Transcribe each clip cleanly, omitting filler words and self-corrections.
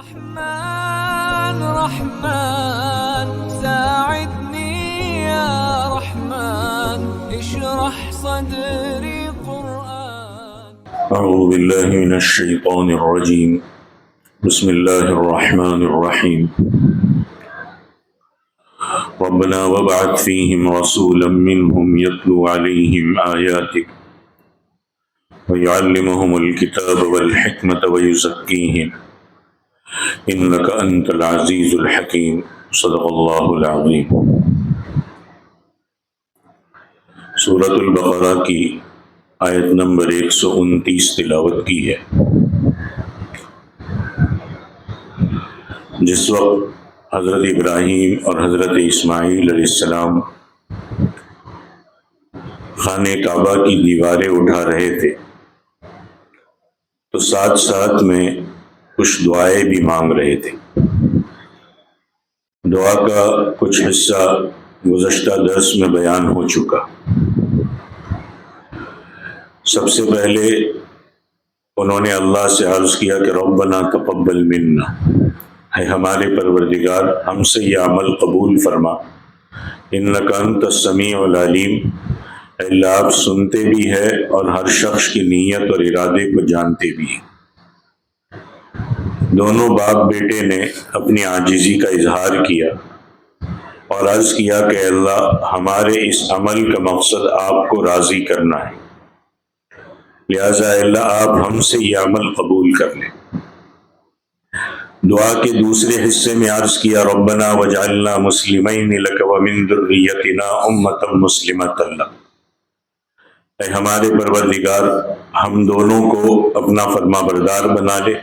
رحمن رحمن ساعدني يا رحمن اشرح صدري قرآن. أعوذ بالله من الشيطان الرجيم. بسم الله الرحمن الرحيم. ربنا وابعث فيهم رسولا منهم يتلو عليهم آياتك ويعلمهم الكتاب والحكمة ويزكيهم إنك أنت العزيز الحكيم. صدق اللہ العظیم. سورۃ البقرہ کی آیت نمبر 129 تلاوت کی ہے. جس وقت حضرت ابراہیم اور حضرت اسماعیل علیہ السلام خانہ کعبہ کی دیواریں اٹھا رہے تھے تو ساتھ ساتھ میں کچھ دعائیں بھی مانگ رہے تھے. دعا کا کچھ حصہ گزشتہ درس میں بیان ہو چکا. سب سے پہلے انہوں نے اللہ سے عرض کیا کہ ربنا تقبل منا، ہے ہمارے پروردگار ہم سے یہ عمل قبول فرما. انک انت السمیع العلیم، اللہ آپ سنتے بھی ہے اور ہر شخص کی نیت اور ارادے کو جانتے بھی ہیں. دونوں باپ بیٹے نے اپنی عاجزی کا اظہار کیا اور عرض کیا کہ اللہ ہمارے اس عمل کا مقصد آپ کو راضی کرنا ہے، لہذا اللہ آپ ہم سے یہ عمل قبول کر لیں. دعا کے دوسرے حصے میں عرض کیا ربنا وجعلنا مسلمین لک ومن ذریتنا امۃ مسلمۃ لک، اے ہمارے پروردگار ہم دونوں کو اپنا فرما بردار بنا لے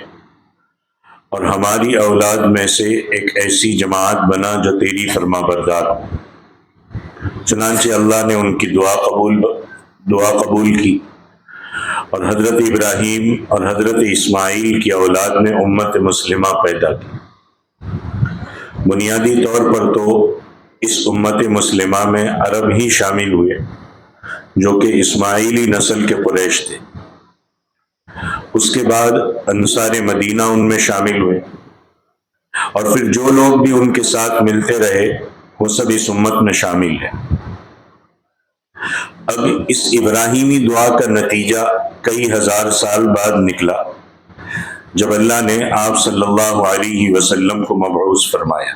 اور ہماری اولاد میں سے ایک ایسی جماعت بنا جو تیری فرما بردار ہو. چنانچہ اللہ نے ان کی دعا قبول کی اور حضرت ابراہیم اور حضرت اسماعیل کی اولاد میں امت مسلمہ پیدا کی. بنیادی طور پر تو اس امت مسلمہ میں عرب ہی شامل ہوئے جو کہ اسماعیلی نسل کے قریش تھے. اس کے بعد انصار مدینہ ان میں شامل ہوئے اور پھر جو لوگ بھی ان کے ساتھ ملتے رہے وہ سب اس امت میں شامل ہیں. اب اس ابراہیمی دعا کا نتیجہ کئی ہزار سال بعد نکلا جب اللہ نے آپ صلی اللہ علیہ وسلم کو مبعوث فرمایا.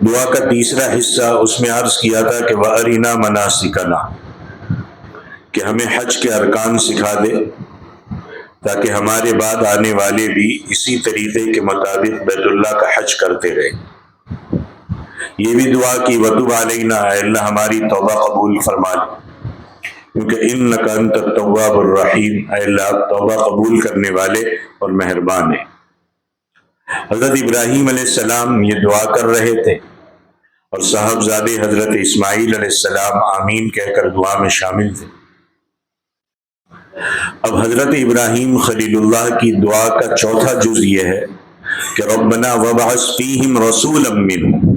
دعا کا تیسرا حصہ اس میں عرض کیا تھا کہ وَأَرِنَا مَنَاسِكَنَا، کہ ہمیں حج کے ارکان سکھا دے تاکہ ہمارے بعد آنے والے بھی اسی طریقے کے مطابق بیت اللہ کا حج کرتے رہے. یہ بھی دعا کی وَتُبْ عَلَيْنَا، اے اللہ ہماری توبہ قبول فرما لے، کیونکہ اِنَّكَ أَنْتَ التَّوَّابُ الرَّحِيمُ، اے اللہ آپ توبہ قبول کرنے والے اور مہربان ہیں. حضرت ابراہیم علیہ السلام یہ دعا کر رہے تھے اور صاحبزادے حضرت اسماعیل علیہ السلام آمین کہہ کر دعا میں شامل تھے. اب حضرت ابراہیم خلیل اللہ کی دعا کا چوتھا جز یہ ہے کہ ربنا وابعث فیہم رسولا منہم،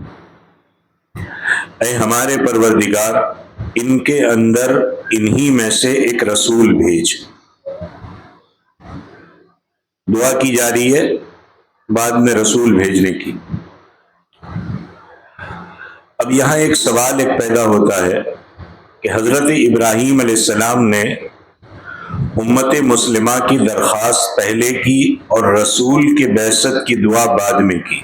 اے ہمارے پروردگار ان کے اندر انہی میں سے ایک رسول بھیج. دعا کی جا رہی ہے بعد میں رسول بھیجنے کی. اب یہاں ایک سوال پیدا ہوتا ہے کہ حضرت ابراہیم علیہ السلام نے امت مسلمہ کی درخواست پہلے کی اور رسول کی بعثت کی دعا بعد میں کی.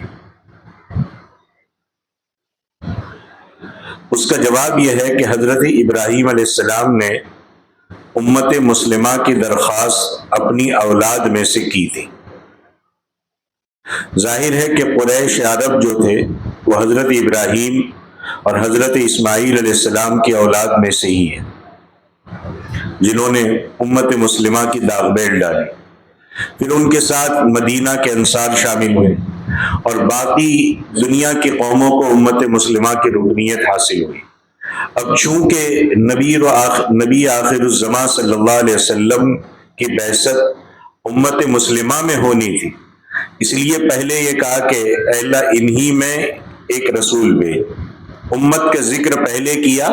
اس کا جواب یہ ہے کہ حضرت ابراہیم علیہ السلام نے امت مسلمہ کی درخواست اپنی اولاد میں سے کی تھی. ظاہر ہے کہ قریش عرب جو تھے وہ حضرت ابراہیم اور حضرت اسماعیل علیہ السلام کی اولاد میں سے ہی ہیں جنہوں نے امت مسلمہ کی داغ بیل ڈالی. پھر ان کے ساتھ مدینہ کے انصار شامل ہوئے اور باقی دنیا کی قوموں کو امت مسلمہ کی رکنیت حاصل ہوئی. اب چونکہ نبی آخر الزمان صلی اللہ علیہ وسلم کی بعثت امت مسلمہ میں ہونی تھی، اس لیے پہلے یہ کہا کہ اے اللہ انہی میں ایک رسول بھیج. امت کا ذکر پہلے کیا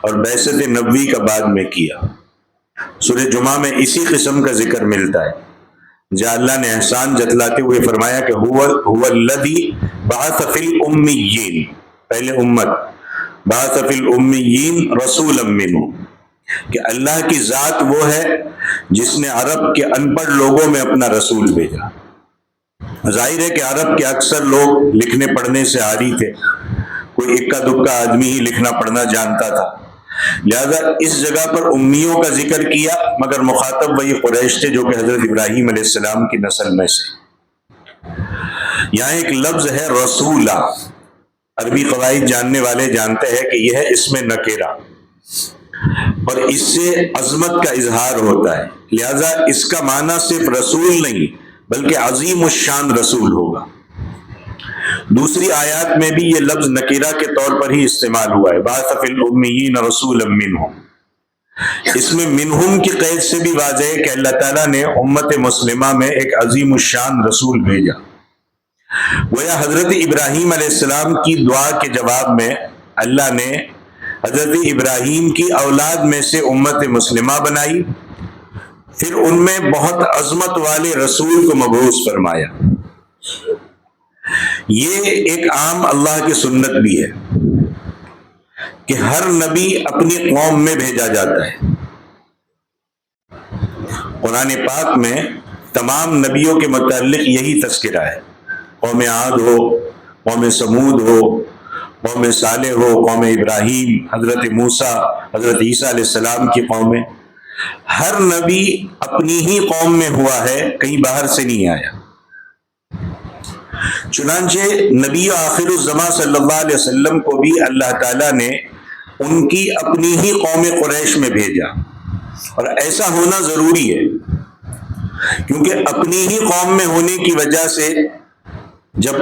اور بعثت نبوی کا بعد میں کیا. سورہ جمعہ میں اسی قسم کا ذکر ملتا ہے. جہاں اللہ نے احسان جتلاتے ہوئے فرمایا کہ هو الذی بعث فی الامیین، پہلے امت، بعث فی الامیین رسولا منہم، کہ اللہ کی ذات وہ ہے جس نے عرب کے ان پڑھ لوگوں میں اپنا رسول بھیجا۔ ظاہر ہے کہ عرب کے اکثر لوگ لکھنے پڑھنے سے عاری تھے، کوئی اکا دکا آدمی ہی لکھنا پڑھنا جانتا تھا، لہذا اس جگہ پر امیوں کا ذکر کیا، مگر مخاطب وہی قریش تھے جو کہ حضرت ابراہیم علیہ السلام کی نسل میں سے۔ یہاں ایک لفظ ہے رسولہ، عربی قواعد جاننے والے جانتے ہیں کہ یہ ہے اسم نکرہ، اور اس سے عظمت کا اظہار ہوتا ہے، لہذا اس کا معنی صرف رسول نہیں بلکہ عظیم الشان رسول ہوگا۔ دوسری آیات میں بھی یہ لفظ نکرہ کے طور پر ہی استعمال ہوا ہے، بعث فی الامیین رسولا منہم۔ اس میں منہم کی قید سے بھی واضح ہے کہ اللہ تعالیٰ نے امت مسلمہ میں ایک عظیم الشان رسول بھیجا۔ گویا حضرت ابراہیم علیہ السلام کی دعا کے جواب میں اللہ نے حضرت ابراہیم کی اولاد میں سے امت مسلمہ بنائی، پھر ان میں بہت عظمت والے رسول کو مبعوث فرمایا۔ یہ ایک عام اللہ کی سنت بھی ہے کہ ہر نبی اپنی قوم میں بھیجا جاتا ہے۔ قرآن پاک میں تمام نبیوں کے متعلق یہی تذکرہ ہے، قوم عاد ہو، قوم سمود ہو، قوم صالح ہو، قوم ابراہیم، حضرت موسیٰ، حضرت عیسیٰ علیہ السلام کی قومیں، ہر نبی اپنی ہی قوم میں ہوا ہے، کہیں باہر سے نہیں آیا۔ چنانچہ نبی آخر الزمان صلی اللہ علیہ وسلم کو بھی اللہ تعالیٰ نے ان کی اپنی ہی قوم قریش میں بھیجا، اور ایسا ہونا ضروری ہے کیونکہ اپنی ہی قوم میں ہونے کی وجہ سے جب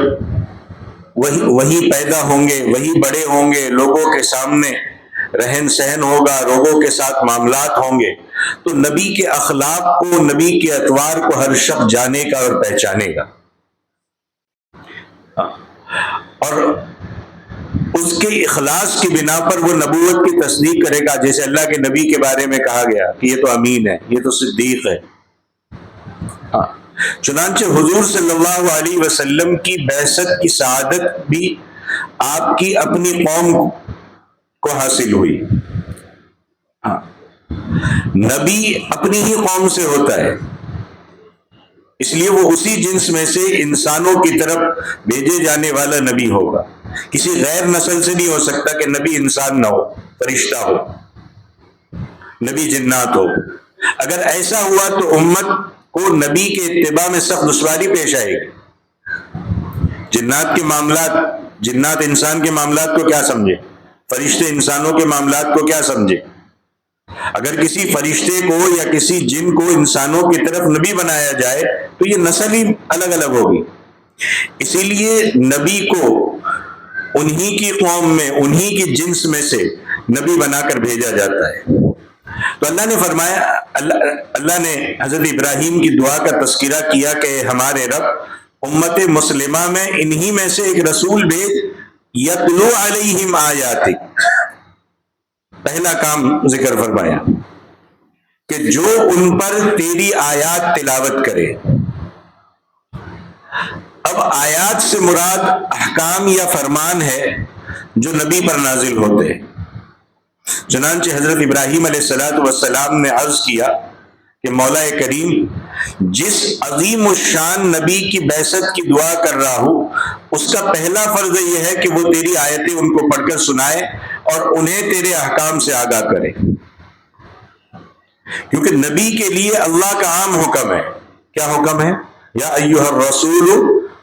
وہی پیدا ہوں گے، وہی بڑے ہوں گے، لوگوں کے سامنے رہن سہن ہوگا، لوگوں کے ساتھ معاملات ہوں گے، تو نبی کے اخلاق کو، نبی کے اطوار کو ہر شخص جانے گا اور پہچانے گا، اور اس کے اخلاص کی بنا پر وہ نبوت کی تصدیق کرے گا، جیسے اللہ کے نبی کے بارے میں کہا گیا کہ یہ تو امین ہے، یہ تو صدیق ہے۔ چنانچہ حضور صلی اللہ علیہ وسلم کی بعثت کی سعادت بھی آپ کی اپنی قوم کو حاصل ہوئی۔ نبی اپنی ہی قوم سے ہوتا ہے، اس لیے وہ اسی جنس میں سے انسانوں کی طرف بھیجے جانے والا نبی ہوگا، کسی غیر نسل سے نہیں ہو سکتا کہ نبی انسان نہ ہو، فرشتہ ہو، نبی جنات ہو۔ اگر ایسا ہوا تو امت کو نبی کے اتباع میں سخت دشواری پیش آئے گی۔ جنات کے معاملات، جنات انسان کے معاملات کو کیا سمجھے، فرشتے انسانوں کے معاملات کو کیا سمجھے؟ اگر کسی فرشتے کو یا کسی جن کو انسانوں کی طرف نبی بنایا جائے تو یہ نسل ہی الگ الگ ہوگی۔ اسی لیے نبی کو انہی کی قوم میں، انہی کی جنس میں سے نبی بنا کر بھیجا جاتا ہے۔ تو اللہ نے فرمایا، اللہ نے حضرت ابراہیم کی دعا کا تذکرہ کیا کہ ہمارے رب امت مسلمہ میں انہی میں سے ایک رسول بھیج، یتلو علیہم آیاتک، پہلا کام ذکر فرمایا کہ جو ان پر تیری آیات تلاوت کرے۔ اب آیات سے مراد احکام یا فرمان ہے جو نبی پر نازل ہوتے ہیں۔ چنانچہ حضرت ابراہیم علیہ السلام نے عرض کیا کہ مولا کریم، جس عظیم الشان نبی کی بعثت کی دعا کر رہا ہوں، اس کا پہلا فرض یہ ہے کہ وہ تیری آیتیں ان کو پڑھ کر سنائے اور انہیں تیرے احکام سے آگاہ کرے، کیونکہ نبی کے لیے اللہ کا عام حکم ہے۔ کیا حکم ہے؟ یا ایھا الرسول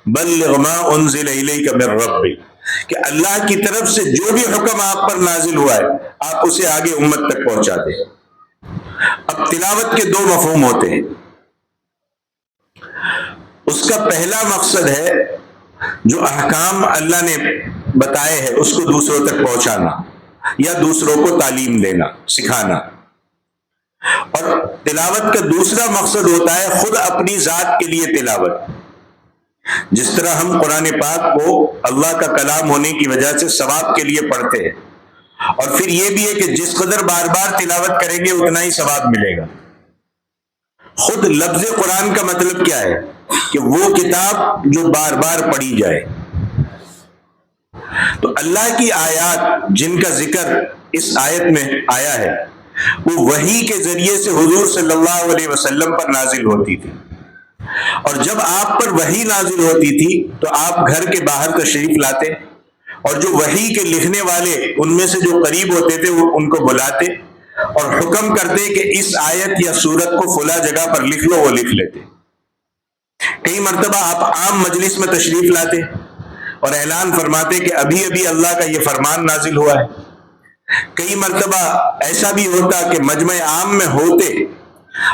بلغ ما انزل الیک من ربک، کہ اللہ کی طرف سے جو بھی حکم آپ پر نازل ہوا ہے آپ اسے آگے امت تک پہنچا دیں۔ اب تلاوت کے دو مفہوم ہوتے ہیں۔ اس کا پہلا مقصد ہے جو احکام اللہ نے بتائے ہیں اس کو دوسروں تک پہنچانا یا دوسروں کو تعلیم دینا، سکھانا۔ اور تلاوت کا دوسرا مقصد ہوتا ہے خود اپنی ذات کے لیے تلاوت، جس طرح ہم قرآن پاک کو اللہ کا کلام ہونے کی وجہ سے ثواب کے لیے پڑھتے ہیں، اور پھر یہ بھی ہے کہ جس قدر بار بار تلاوت کریں گے اتنا ہی ثواب ملے گا۔ خود لفظ قرآن کا مطلب کیا ہے کہ وہ کتاب جو بار بار پڑھی جائے. تو اللہ کی آیات جن کا ذکر اس آیت میں آیا ہے وہ وحی کے ذریعے سے حضور صلی اللہ علیہ وسلم پر نازل ہوتی تھی. اور جب آپ پر وحی نازل ہوتی تھی تو آپ گھر کے باہر تشریف لاتے اور جو وحی کے لکھنے والے ان میں سے جو قریب ہوتے تھے وہ ان کو بلاتے اور حکم کرتے کہ اس آیت یا سورت کو فلاں جگہ پر لکھ لو. وہ لکھ لیتے. کئی مرتبہ آپ عام مجلس میں تشریف لاتے اور اعلان فرماتے کہ ابھی ابھی اللہ کا یہ فرمان نازل ہوا ہے. کئی مرتبہ ایسا بھی ہوتا کہ مجمع عام میں ہوتے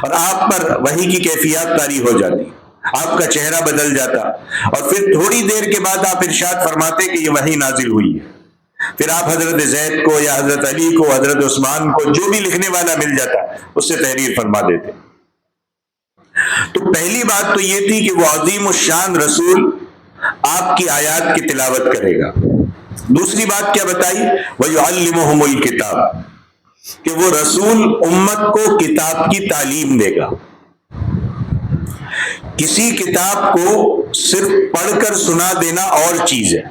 اور آپ پر وحی کی کیفیات طاری ہو جاتی, آپ کا چہرہ بدل جاتا اور پھر تھوڑی دیر کے بعد آپ ارشاد فرماتے کہ یہ وحی نازل ہوئی ہے. پھر آپ حضرت زید کو یا حضرت علی کو, حضرت عثمان کو, جو بھی لکھنے والا مل جاتا اس سے تحریر فرما دیتے. تو پہلی بات تو یہ تھی کہ وہ عظیم الشان رسول آپ کی آیات کی تلاوت کرے گا. دوسری بات کیا بتائی؟ وَيُعَلِّمُهُمُ الْكِتَابَ, کہ وہ رسول امت کو کتاب کی تعلیم دے گا. کسی کتاب کو صرف پڑھ کر سنا دینا اور چیز ہے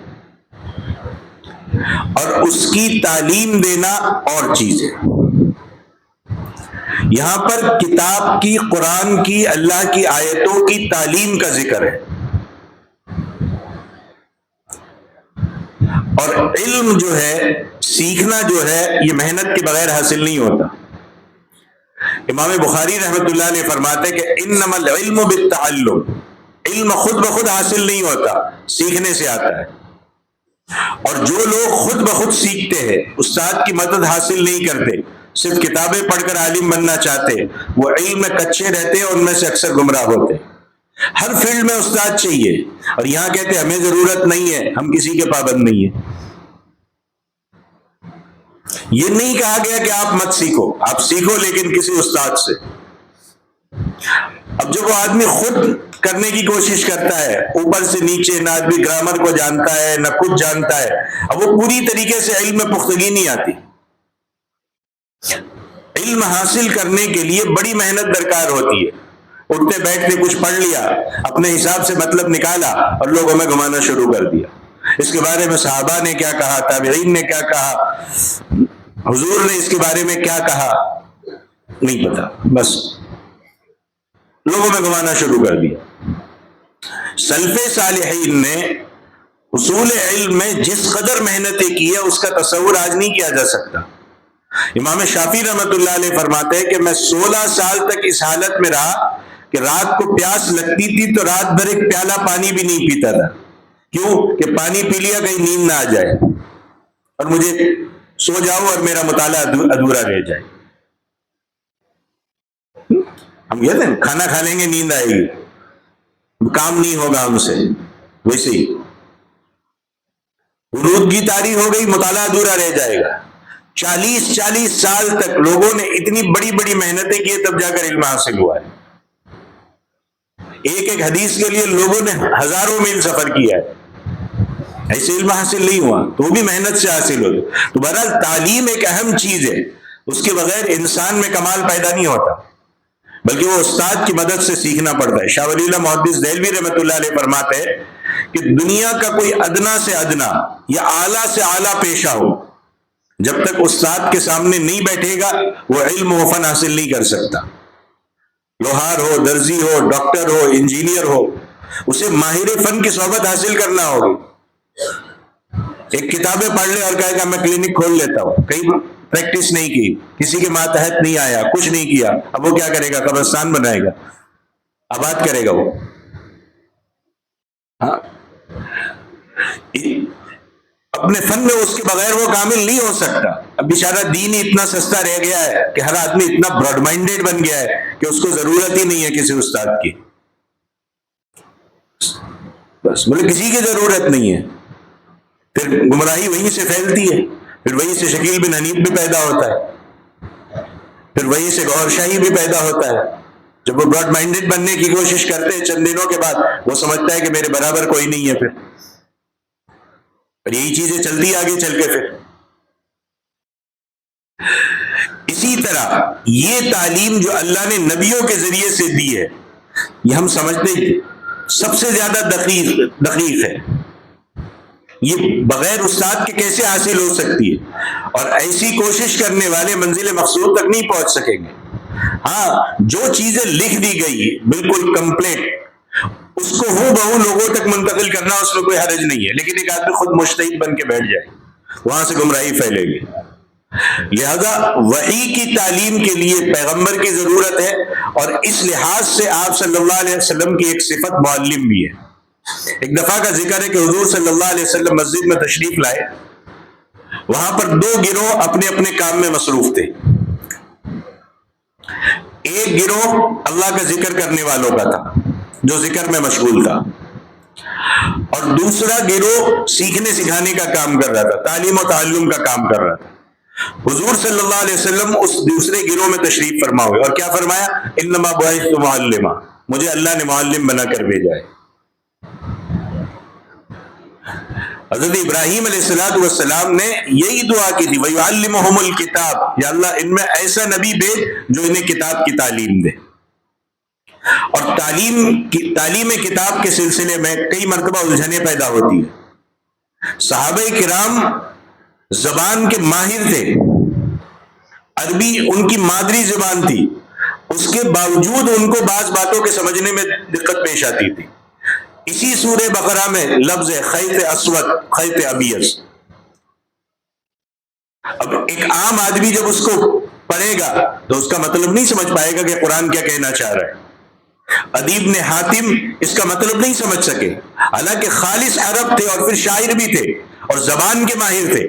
اور اس کی تعلیم دینا اور چیز ہے. یہاں پر کتاب کی, قرآن کی, اللہ کی آیتوں کی تعلیم کا ذکر ہے. اور علم جو ہے, سیکھنا جو ہے, یہ محنت کے بغیر حاصل نہیں ہوتا. امام بخاری رحمۃ اللہ علیہ فرماتے کہ انما العلم بالتعلم, علم خود بخود حاصل نہیں ہوتا, سیکھنے سے آتا ہے. اور جو لوگ خود بخود سیکھتے ہیں, استاد کی مدد حاصل نہیں کرتے, صرف کتابیں پڑھ کر عالم بننا چاہتے, وہ علم میں کچے رہتے ہیں اور ان میں سے اکثر گمراہ ہوتے. ہر فیلڈ میں استاد چاہیے اور یہاں کہتے ہمیں ضرورت نہیں ہے, ہم کسی کے پابند نہیں ہیں. یہ نہیں کہا گیا کہ آپ مت سیکھو, آپ سیکھو لیکن کسی استاد سے. اب جب وہ آدمی خود کرنے کی کوشش کرتا ہے, اوپر سے نیچے, نہ آدمی گرامر کو جانتا ہے نہ کچھ جانتا ہے, اب وہ پوری طریقے سے علم میں پختگی نہیں آتی. علم حاصل کرنے کے لیے بڑی محنت درکار ہوتی ہے. اٹھتے بیٹھتے کچھ پڑھ لیا, اپنے حساب سے مطلب نکالا اور لوگوں میں گھمانا شروع کر دیا. اس کے بارے میں صحابہ نے کیا کہا, تابعین نے کیا کہا, حضور نے اس کے بارے میں کیا کہا, نہیں پتا, بس لوگوں میں گھمانا شروع کر دیا. سلف صالحین نے اصول علم میں جس قدر محنتیں کی ہے اس کا تصور آج نہیں کیا جا سکتا. امام شافعی رحمۃ اللہ علیہ فرماتے ہیں کہ میں 16 سال تک اس حالت میں رہا کہ رات کو پیاس لگتی تھی تو رات بھر ایک پیالہ پانی بھی نہیں پیتا تھا. کیوں کہ پانی پی لیا کہیں نیند نہ آ جائے اور مجھے سو جاؤ اور میرا مطالعہ ادھورا رہ جائے. ہم کہتے ہیں کھانا کھا لیں گے نیند آئے گی, کام نہیں ہوگا ہم سے. ویسے ہی ورود کی تاری ہو گئی, مطالعہ ادھورا رہ جائے گا. 40 سال تک لوگوں نے اتنی بڑی بڑی محنتیں کی تب جا کر علم حاصل ہوا ہے. ایک ایک حدیث کے لیے لوگوں نے ہزاروں میل سفر کیا ہے, ایسے علم حاصل نہیں ہوا, تو وہ بھی محنت سے حاصل ہوگی. تو بہرحال تعلیم ایک اہم چیز ہے, اس کے بغیر انسان میں کمال پیدا نہیں ہوتا, بلکہ وہ استاد کی مدد سے سیکھنا پڑتا ہے. شاہ ولی اللہ محدث دہلوی رحمۃ اللہ علیہ فرماتے ہیں کہ دنیا کا کوئی ادنا سے ادنا یا اعلیٰ سے اعلیٰ پیشہ ہو, جب تک استاد کے سامنے نہیں بیٹھے گا وہ علم و فن حاصل نہیں کر سکتا. لوہار ہو, درزی ہو, ڈاکٹر ہو, انجینئر ہو, اسے ماہر فن کی صحبت حاصل کرنا ہوگی. ایک کتابیں پڑھ لے اور کہے گا میں کلینک کھول لیتا ہوں, کہیں پریکٹس نہیں کی, کسی کے ماتحت نہیں آیا, کچھ نہیں کیا, اب وہ کیا کرے گا؟ قبرستان بنائے گا, آباد کرے گا وہ. ہاں, اپنے فن میں اس کے بغیر وہ کامل نہیں ہو سکتا. اب بیچارہ دین ہی اتنا سستا رہ گیا ہے کہ ہر آدمی اتنا براڈ مائنڈیڈ بن گیا ہے کہ اس کو ضرورت ہی نہیں ہے کسی استاد کی. بس بولے کسی کی ضرورت نہیں ہے. پھر گمراہی وہیں سے پھیلتی ہے, پھر وہیں سے شکیل بن حنیف بھی پیدا ہوتا ہے, پھر وہیں سے گور شاہی بھی پیدا ہوتا ہے. جب وہ براڈ مائنڈیڈ بننے کی کوشش کرتے ہیں چند دنوں کے بعد وہ سمجھتا ہے کہ میرے برابر کوئی نہیں ہے. پھر اور یہی چیزیں چلتی آگے چل کے. پھر اس اسی طرح یہ تعلیم جو اللہ نے نبیوں کے ذریعے سے دی ہے، یہ ہم سمجھتے ہیں سب سے زیادہ دقیق ہے، یہ بغیر استاد کے کیسے حاصل ہو سکتی ہے، اور ایسی کوشش کرنے والے منزل مقصود تک نہیں پہنچ سکیں گے۔ ہاں، جو چیزیں لکھ دی گئی بالکل کمپلیٹ، اس کو ہو بہو لوگوں تک منتقل کرنا، اس میں کوئی حرج نہیں ہے، لیکن ایک آدمی خود مجتہد بن کے بیٹھ جائے، وہاں سے گمراہی پھیلے گی۔ لہذا وحی کی تعلیم کے لیے پیغمبر کی ضرورت ہے، اور اس لحاظ سے آپ صلی اللہ علیہ وسلم کی ایک صفت معلم بھی ہے۔ ایک دفعہ کا ذکر ہے کہ حضور صلی اللہ علیہ وسلم مسجد میں تشریف لائے، وہاں پر دو گروہ اپنے اپنے کام میں مصروف تھے۔ ایک گروہ اللہ کا ذکر کرنے والوں کا تھا جو ذکر میں مشغول تھا، اور دوسرا گروہ سیکھنے سکھانے کا کام کر رہا تھا، تعلیم و تعلم کا کام کر رہا تھا۔ حضور صلی اللہ علیہ وسلم اس دوسرے گروہ میں تشریف فرما ہوئے، اور کیا فرمایا؟ انما بعثت معلما، مجھے اللہ نے معلم بنا کر بھیجا ہے۔ حضرت ابراہیم علیہ السلام نے یہی دعا کی تھی، وَيُعَلِّمُهُمُ الْكِتَابَ، یا اللہ ان میں ایسا نبی بھیج جو انہیں کتاب کی تعلیم دے۔ اور تعلیم کتاب کے سلسلے میں کئی مرتبہ الجھنیں پیدا ہوتی ہیں۔ صحابہ کرام زبان کے ماہر تھے، عربی ان کی مادری زبان تھی، اس کے باوجود ان کو بعض باتوں کے سمجھنے میں دقت پیش آتی تھی۔ اسی سورہ بقرہ میں لفظ ہے خیط اسود، خیط ابیض۔ اب ایک عام آدمی جب اس کو پڑھے گا تو اس کا مطلب نہیں سمجھ پائے گا کہ قرآن کیا کہنا چاہ رہا ہے۔ ادیب نے حاتم اس کا مطلب نہیں سمجھ سکے، حالانکہ خالص عرب تھے اور پھر شاعر بھی تھے اور زبان کے ماہر تھے۔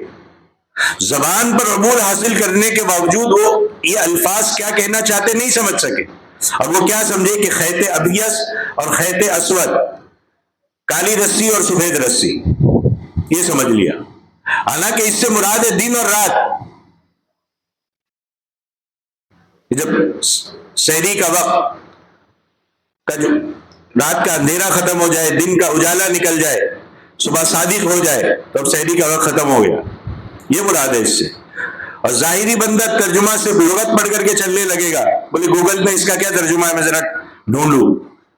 زبان پر عبور حاصل کرنے کے باوجود وہ یہ الفاظ کیا کہنا چاہتے نہیں سمجھ سکے، اور وہ کیا سمجھے کہ خیط ابیض اور خیط اسود، کالی رسی اور سفید رسی، یہ سمجھ لیا، حالانکہ اس سے مراد ہے دن اور رات۔ جب سحری کا وقت کا جو رات کا اندھیرا ختم ہو جائے، دن کا اجالا نکل جائے، صبح صادق ہو جائے، تو اب سحری کا وقت ختم ہو گیا، یہ مراد ہے اس سے۔ اور ظاہری بندہ ترجمہ سے لغت پڑھ کر کے چلنے لگے گا، بولے گوگل میں اس کا کیا ترجمہ ہے، میں ذرا ڈھونڈوں،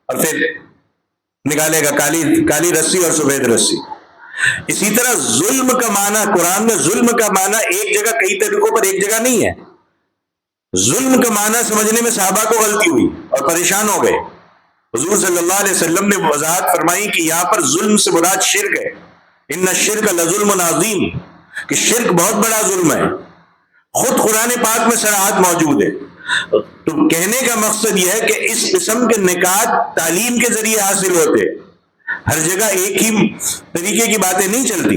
اور پھر نکالے گا کالی رسی اور سفید رسی۔ اسی طرح ظلم کا معنی، قرآن میں ظلم کا معنی ایک جگہ کئی طریقوں پر ایک جگہ نہیں ہے۔ ظلم کا معنی سمجھنے میں صحابہ کو غلطی ہوئی اور پریشان ہو گئے۔ حضور صلی اللہ علیہ وسلم نے وضاحت فرمائی کہ یہاں پر ظلم سے مراد شرک ہے، ان الشرک لظلم عظیم، کہ شرک بہت بڑا ظلم ہے۔ خود قرآن پاک میں صراحت موجود ہے۔ تو کہنے کا مقصد یہ ہے کہ اس قسم کے نکات تعلیم کے ذریعے حاصل ہوتے، ہر جگہ ایک ہی طریقے کی باتیں نہیں چلتی،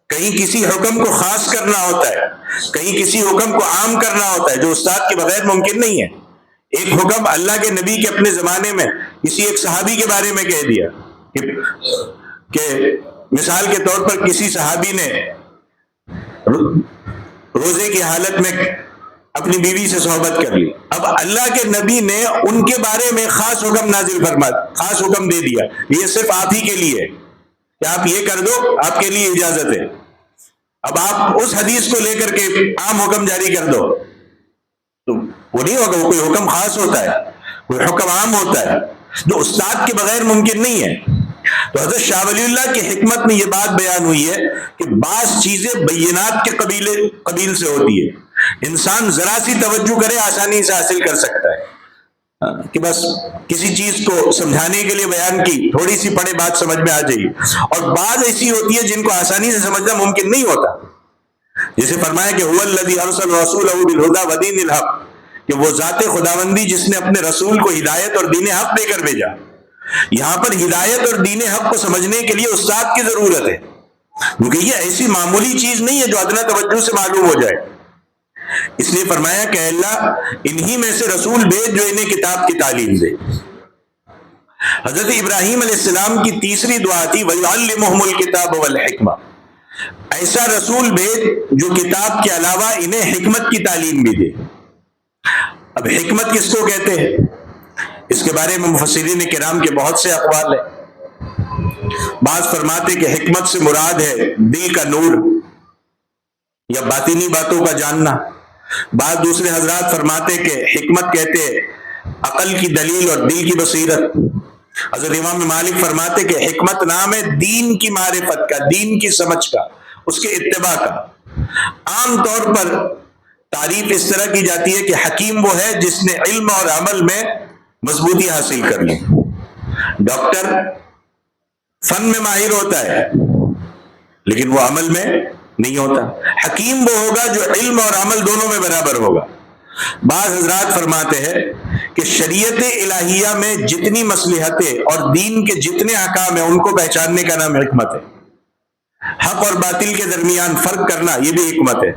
کہیں کسی حکم کو خاص کرنا ہوتا ہے، کہیں کسی حکم کو عام کرنا ہوتا ہے جو استاد کے بغیر ممکن نہیں ہے۔ ایک حکم اللہ کے نبی کے اپنے زمانے میں کسی ایک صحابی کے بارے میں کہہ دیا کہ مثال کے طور پر کسی صحابی نے روزے کی حالت میں اپنی بیوی سے صحبت کر لی، اب اللہ کے نبی نے ان کے بارے میں خاص حکم نازل فرما، خاص حکم دے دیا، یہ صرف آپ ہی کے لیے ہے کہ آپ یہ کر دو، آپ کے لیے اجازت ہے۔ اب آپ اس حدیث کو لے کر کے عام حکم جاری کر دو تو وہ نہیں ہوگا، وہ کوئی حکم خاص ہوتا ہے، کوئی حکم عام ہوتا ہے جو استاد کے بغیر ممکن نہیں ہے۔ تو حضرت شاہ ولی اللہ کی حکمت میں یہ بات بیان ہوئی ہے کہ بعض چیزیں بینات کے قبیل سے ہوتی ہے، انسان ذرا سی توجہ کرے آسانی سے حاصل کر سکتا ہے، کہ بس کسی چیز کو سمجھانے کے لیے بیان کی، تھوڑی سی پڑھے بات سمجھ میں آ جائے، اور بعض ایسی ہوتی ہے جن کو آسانی سے سمجھنا ممکن نہیں ہوتا، جیسے فرمایا کہ هو الذی ارسل رسولہ بالہدی ودین الحق، کہ وہ ذات خداوندی جس نے اپنے رسول کو ہدایت اور دین حق دے کر بھیجا۔ یہاں پر ہدایت اور دین حق کو سمجھنے کے لیے استاد کی ضرورت ہے، کیونکہ یہ ایسی معمولی چیز نہیں ہے جو ادنیٰ توجہ سے معلوم ہو جائے۔ اس لیے فرمایا کہ اللہ انہی میں سے رسول بھیج جو انہیں کتاب کی تعلیم دے۔ حضرت ابراہیم علیہ السلام کی تیسری دعا تھی وَيُعَلِّمُهُمُ الْكِتَابَ وَالْحِکْمَةَ، ایسا رسول بھیج جو کتاب کے علاوہ انہیں حکمت کی تعلیم بھی دے۔ اب حکمت کس کو کہتے ہیں، اس کے بارے میں مفسرین کرام کے بہت سے اقوال ہیں۔ بعض فرماتے کہ حکمت سے مراد ہے دل کا نور یا باطنی باتوں کا جاننا، بعض دوسرے حضرات فرماتے کہ حکمت کہتے عقل کی دلیل اور دل کی بصیرت. حضرت امام مالک فرماتے کہ حکمت نام ہے دین کی معرفت کا، دین کی سمجھ کا، اس کے اتباع کا. عام طور پر تعریف اس طرح کی جاتی ہے کہ حکیم وہ ہے جس نے علم اور عمل میں مضبوطی حاصل کر لی. ڈاکٹر فن میں ماہر ہوتا ہے لیکن وہ عمل میں نہیں ہوتا. حکیم وہ ہوگا جو علم اور عمل دونوں میں برابر ہوگا. بعض حضرات فرماتے ہیں کہ شریعت الہیہ میں جتنی مصلحتیں اور دین کے جتنے احکام ہیں ان کو پہچاننے کا نام حکمت ہے. حق اور باطل کے درمیان فرق کرنا یہ بھی حکمت ہے.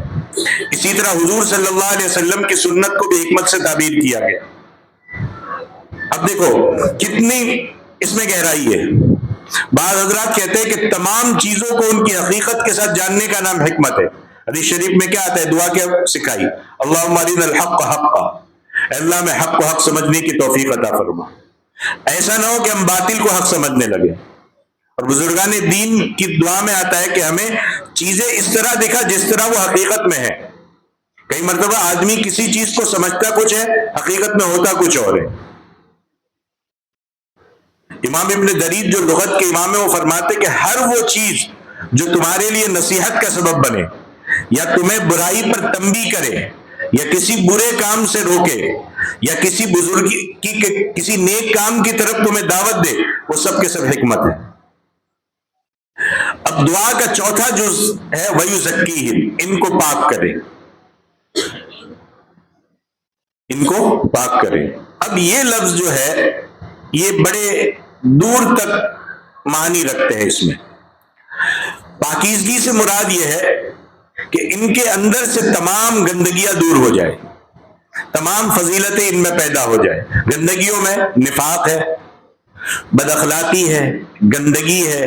اسی طرح حضور صلی اللہ علیہ وسلم کی سنت کو بھی حکمت سے تعبیر کیا گیا. اب دیکھو کتنی اس میں گہرائی ہے. بعض حضرات کہتے ہیں کہ تمام چیزوں کو ان کی حقیقت کے ساتھ جاننے کا نام حکمت ہے. حدیث شریف میں کیا آتا ہے؟ دعا کیا سکھائی؟ اللہم ارنا الحق حقا، اللہ میں حق کو حق سمجھنے کی توفیق عطا فرما. ایسا نہ ہو کہ ہم باطل کو حق سمجھنے لگے. اور بزرگان دین کی دعا میں آتا ہے کہ ہمیں چیزیں اس طرح دکھا جس طرح وہ حقیقت میں ہے. کئی مرتبہ آدمی کسی چیز کو سمجھتا کچھ ہے، حقیقت میں ہوتا کچھ اور ہے. امام ابن درید جو لغت کے امام ہیں وہ فرماتے کہ ہر وہ چیز جو تمہارے لیے نصیحت کا سبب بنے یا تمہیں برائی پر تنبیہ کرے یا کسی برے کام سے روکے یا کسی بزرگ کی کسی نیک کام کی طرف تمہیں دعوت دے، وہ سب کے سب حکمت ہے. اب دعا کا چوتھا جز ہے وَيُزَكِّيهِمْ، ان کو پاک کرے، ان کو پاک کرے. اب یہ لفظ جو ہے یہ بڑے دور تک معنی رکھتے ہیں. اس میں پاکیزگی سے مراد یہ ہے کہ ان کے اندر سے تمام گندگیاں دور ہو جائے، تمام فضیلتیں ان میں پیدا ہو جائے. گندگیوں میں نفاق ہے، بد اخلاقی ہے، گندگی ہے،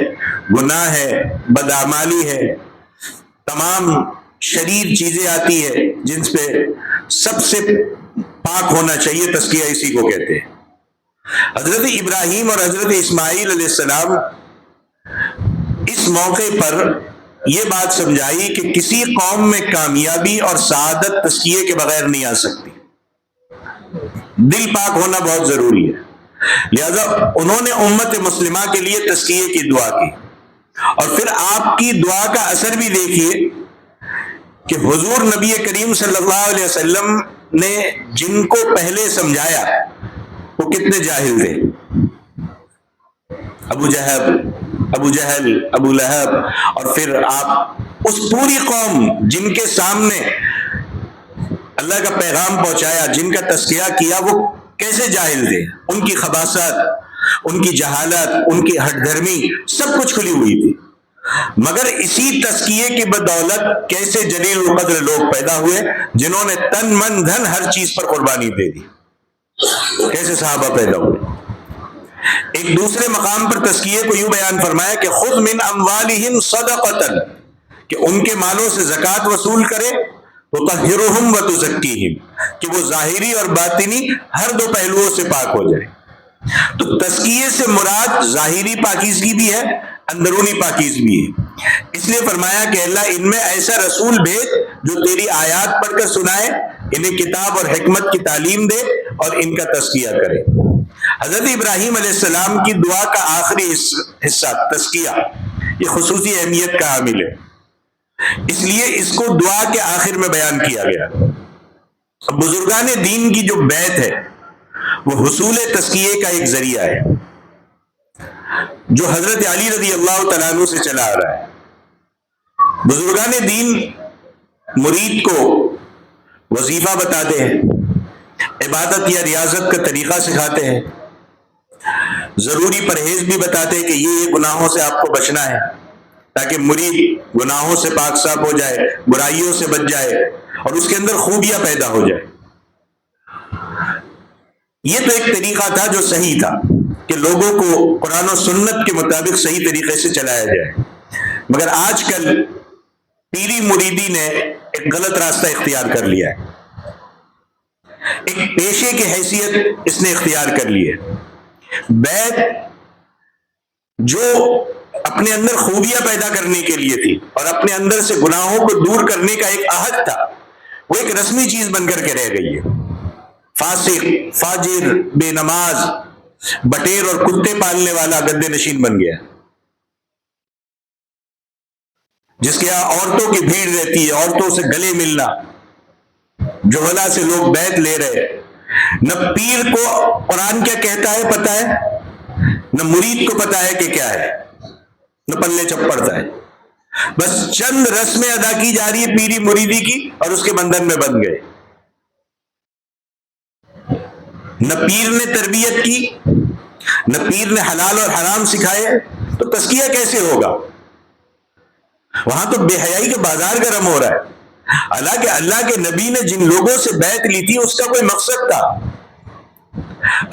گناہ ہے، بدعمالی ہے، تمام شریر چیزیں آتی ہے جن پہ سب سے پاک ہونا چاہیے. تزکیہ اسی کو کہتے ہیں. حضرت ابراہیم اور حضرت اسماعیل علیہ السلام اس موقع پر یہ بات سمجھائی کہ کسی قوم میں کامیابی اور سعادت تزکیے کے بغیر نہیں آ سکتی. دل پاک ہونا بہت ضروری ہے. لہذا انہوں نے امت مسلمہ کے لیے تزکیے کی دعا کی. اور پھر آپ کی دعا کا اثر بھی دیکھیے کہ حضور نبی کریم صلی اللہ علیہ وسلم نے جن کو پہلے سمجھایا وہ کتنے جاہل تھے. ابو جہل، ابو لہب، اور پھر آپ اس پوری قوم جن کے سامنے اللہ کا پیغام پہنچایا، جن کا تزکیہ کیا، وہ کیسے جاہل تھے. ان کی خباثت، ان کی جہالت، ان کی ہٹ دھرمی سب کچھ کھلی ہوئی تھی. مگر اسی تزکیے کی بدولت کیسے جلیل القدر لوگ پیدا ہوئے جنہوں نے تن من دھن ہر چیز پر قربانی دے دی. کیسے صحابہ پیدا ہوئے. ایک دوسرے مقام پر تزکیے کو یوں بیان فرمایا کہ خذ من اموالہم صدقۃ، کہ ان کے مالوں سے زکوٰۃ وصول کرے، تطہرہم وتزکیہم، کہ وہ ظاہری اور باطنی ہر دو پہلوؤں سے پاک ہو جائے. تو تزکیے سے مراد ظاہری پاکیزگی بھی ہے، اندرونی پاکیزگی بھی ہے. اس لیے فرمایا کہ اللہ ان میں ایسا رسول بھیج جو تیری آیات پڑھ کر سنائے، انہیں کتاب اور حکمت کی تعلیم دے اور ان کا تزکیہ کرے. حضرت ابراہیم علیہ السلام کی دعا کا آخری حصہ تزکیہ یہ خصوصی اہمیت کا حامل ہے، اس لیے اس کو دعا کے آخر میں بیان کیا گیا. بزرگان دین کی جو بیعت ہے وہ حصول تزکیے کا ایک ذریعہ ہے جو حضرت علی رضی اللہ تعالیٰ عنہ سے چلا آ رہا ہے. بزرگان دین مرید کو وظیفہ بتاتے ہیں، عبادت یا ریاضت کا طریقہ سکھاتے ہیں، ضروری پرہیز بھی بتاتے ہیں کہ یہ گناہوں سے آپ کو بچنا ہے تاکہ مرید گناہوں سے پاک صاف ہو جائے، برائیوں سے بچ جائے اور اس کے اندر خوبیاں پیدا ہو جائے. یہ تو ایک طریقہ تھا جو صحیح تھا کہ لوگوں کو قرآن و سنت کے مطابق صحیح طریقے سے چلایا جائے. مگر آج کل پیری مریدی نے ایک غلط راستہ اختیار کر لیا ہے، ایک پیشے کی حیثیت اس نے اختیار کر لی ہے. بیعت جو اپنے اندر خوبیاں پیدا کرنے کے لیے تھی اور اپنے اندر سے گناہوں کو دور کرنے کا ایک عہد تھا، وہ ایک رسمی چیز بن کر کے رہ گئی ہے. فاسق، فاجر، بے نماز، بٹیر اور کتے پالنے والا گدے نشین بن گیا، جس کے یہاں عورتوں کی بھیڑ رہتی ہے، عورتوں سے گلے ملنا، جوہلا سے لوگ بیعت لے رہے. نہ پیر کو قرآن کیا کہتا ہے پتہ ہے، نہ مرید کو پتہ ہے کہ کیا ہے، نہ پلے چپ پڑتا ہے. بس چند رسمیں ادا کی جا رہی ہے پیری مریدی کی، اور اس کے بندھن میں بند گئے. نہ پیر نے تربیت کی، نہ پیر نے حلال اور حرام سکھائے، تو تزکیہ کیسے ہوگا؟ وہاں تو بے حیائی کے بازار گرم ہو رہا ہے. حالانکہ اللہ کے نبی نے جن لوگوں سے بیعت لی تھی اس کا کوئی مقصد تھا.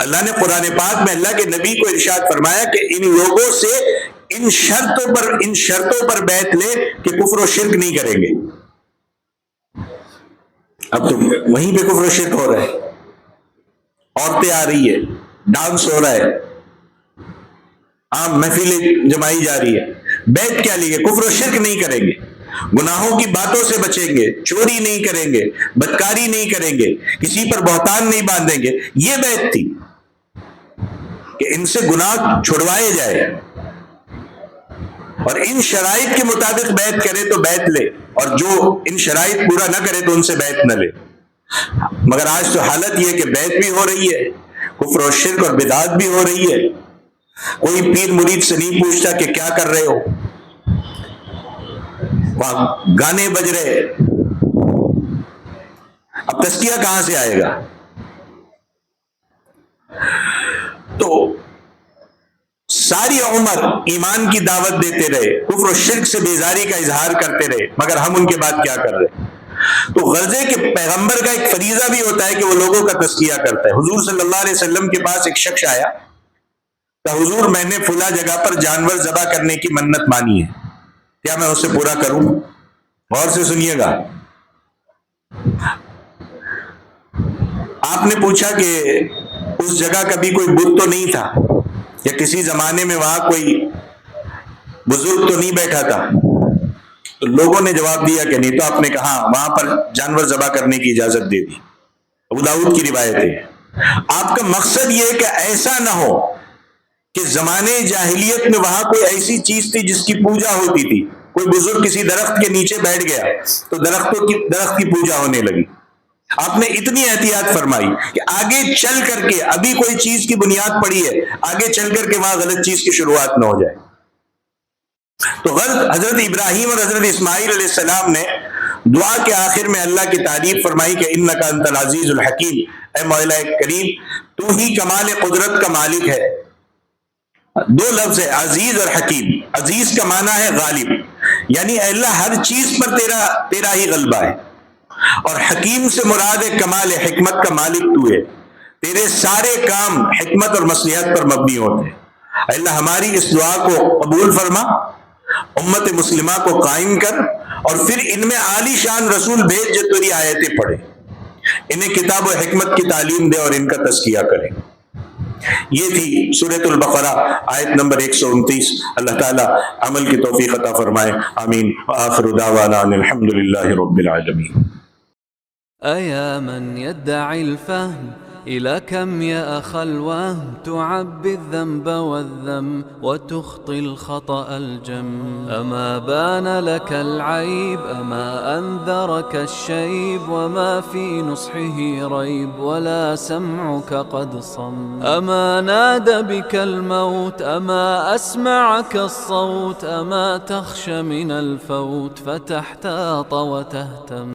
اللہ نے قرآن پاک میں اللہ کے نبی کو ارشاد فرمایا کہ ان لوگوں سے ان شرطوں پر بیعت لے کہ کفر و شرک نہیں کریں گے. اب تو وہیں پہ کفر و شرک ہو رہا ہے، عورتیں آ رہی ہے، ڈانس ہو رہا ہے، عام محفلیں جمائی جا رہی ہے. بیعت کیا لی ہے؟ کفر و شرک نہیں کریں گے، گناہوں کی باتوں سے بچیں گے، چوری نہیں کریں گے، بدکاری نہیں کریں گے، کسی پر بہتان نہیں باندھیں گے. یہ بیعت تھی کہ ان سے گناہ چھڑوائے جائے، اور ان شرائط کے مطابق بیعت کرے تو بیعت لے، اور جو ان شرائط پورا نہ کرے تو ان سے بیعت نہ لے. مگر آج تو حالت یہ کہ بیعت بھی ہو رہی ہے، کفر و شرک اور بدعات بھی ہو رہی ہے. کوئی پیر مرید سے نہیں پوچھتا کہ کیا کر رہے ہو، وہاں گانے بج رہے. اب تزکیہ کہاں سے آئے گا؟ تو ساری عمر ایمان کی دعوت دیتے رہے، کفر و شرک سے بیزاری کا اظہار کرتے رہے، مگر ہم ان کے بعد کیا کر رہے؟ تو غرضے کہ پیغمبر کا ایک فریضہ بھی ہوتا ہے کہ وہ لوگوں کا تزکیہ کرتا ہے. حضور صلی اللہ علیہ وسلم کے پاس ایک شخص آیا کہ حضور میں نے فلاں جگہ پر جانور ذبح کرنے کی منت مانی ہے، کیا میں اسے پورا کروں؟ غور سے سنیے گا. آپ نے پوچھا کہ اس جگہ کبھی کوئی بت تو نہیں تھا، یا کسی زمانے میں وہاں کوئی بزرگ تو نہیں بیٹھا تھا؟ تو لوگوں نے جواب دیا کہ نہیں. تو آپ نے کہا وہاں پر جانور ذبح کرنے کی اجازت دے دی. ابو داؤد کی روایت ہے. آپ کا مقصد یہ ہے کہ ایسا نہ ہو کہ زمانے جاہلیت میں وہاں کوئی ایسی چیز تھی جس کی پوجا ہوتی تھی، کوئی بزرگ کسی درخت کے نیچے بیٹھ گیا تو درخت کی پوجا ہونے لگی. آپ نے اتنی احتیاط فرمائی کہ آگے چل کر کے ابھی کوئی چیز کی بنیاد پڑی ہے، آگے چل کر کے وہاں غلط چیز کی شروعات نہ ہو جائے. تو حضرت ابراہیم اور حضرت اسماعیل علیہ السلام نے دعا کے آخر میں اللہ کی تعریف فرمائی کہ انک انت العزیز الحکیم، اے مولا کریم تو ہی کمال قدرت کا مالک ہے. دو لفظ ہے عزیز اور حکیم. عزیز کا معنی ہے غالب، یعنی اے اللہ ہر چیز پر تیرا ہی غلبہ ہے، اور حکیم سے مراد ہے کمال حکمت کا مالک تو ہے، تیرے سارے کام حکمت اور مصلحت پر مبنی ہوتے ہیں. اے اللہ ہماری اس دعا کو قبول فرما، امت مسلمہ کو قائم کر، اور پھر ان میں عالی شان رسول بھیج جو تیری آیتیں پڑھے، انہیں کتاب و حکمت کی تعلیم دے اور ان کا تزکیہ کرے. یہ تھی سورۃ البقرہ آیت نمبر 129. اللہ تعالی عمل کی توفیق عطا فرمائے. آمین. وآخر دعوانا ان الحمد للہ رب العالمین. أيا من يدعي الفهم إلى كم يا أخ الوهم تعبي الذنب والذم وتخطي الخطأ الجم. أما بان لك العيب أما أنذرك الشيب وما في نصحه ريب ولا سمعك قد صم. أما نادى بك الموت أما أسمعك الصوت أما تخشى من الفوت فتحتاط وتهتم.